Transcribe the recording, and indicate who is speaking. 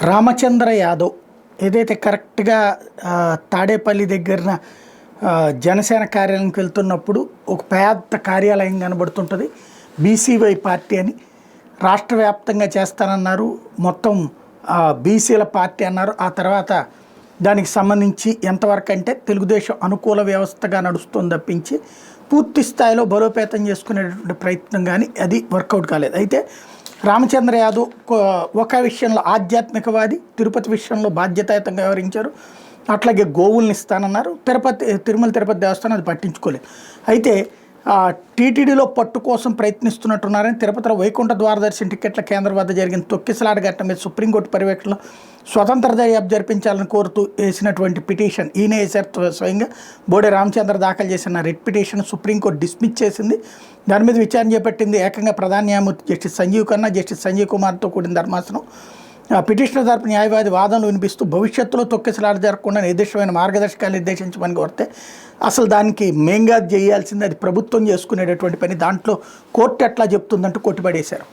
Speaker 1: రామచంద్ర యాదవ్ ఏదైతే కరెక్ట్‌గా తాడేపల్లి దగ్గరన జనసేన కార్యాలయానికి వెళ్తున్నప్పుడు ఒక పెద్ద కార్యాలయం కనబడుతుంటది. బీసీవై పార్టీ అని రాష్ట్ర వ్యాప్తంగా చేస్తానన్నారు. మొత్తం బీసీల పార్టీ అన్నారు. ఆ తర్వాత దానికి సంబంధించి ఎంతవరకు అంటే తెలుగుదేశం అనుకూల వ్యవస్థగా నడుస్తుంది తప్పించి పూర్తి స్థాయిలో బలోపేతం చేసుకునేటువంటి ప్రయత్నం కానీ అది వర్కౌట్ కాలేదు. అయితే రామచంద్ర యాదవ్ ఒక విషయంలో ఆధ్యాత్మికవాది, తిరుపతి విషయంలో బాధ్యతాయుతంగా వ్యవహరించారు. అట్లాగే గోవుల్ని ఇస్తానన్నారు. తిరుమల తిరుపతి దేవస్థానం అది పట్టించుకోలేదు. అయితే టీటీడీలో పట్టు కోసం ప్రయత్నిస్తున్నట్టున్నారని తిరుపతిలో వైకుంఠ ద్వారదర్శన్ టికెట్ల కేంద్రం వద్ద జరిగిన తొక్కిసలాట ఘటన మీద సుప్రీంకోర్టు పర్యవేక్షణలో స్వతంత్ర దర్యాప్తు జరిపించాలని కోరుతూ వేసినటువంటి పిటిషన్ ఈయన వేశారు. స్వయంగా బోడే రామచంద్ర దాఖలు చేసిన రిట్ పిటిషన్ సుప్రీంకోర్టు డిస్మిస్ చేసింది. దాని మీద విచారణ చేపట్టింది ఏకంగా ప్రధాన న్యాయమూర్తి జస్టిస్ సంజీవ్ ఖన్నా, జస్టిస్ సంజీవ్ కుమార్తో కూడిన ధర్మాసనం. పిటిషనర్ తరపు న్యాయవాది వాదనలు వినిపిస్తూ భవిష్యత్తులో తొక్కిసలాట జరగకుండా నిర్దిష్టమైన మార్గదర్శకాలు నిర్దేశించమని కోరితే అసలు దానికి మేంగా చేయాల్సింది అది ప్రభుత్వం చేసుకునేటటువంటి పని, దాంట్లో కోర్టు ఎట్లా చెప్తుందంటూ కొట్టిపడేశారు.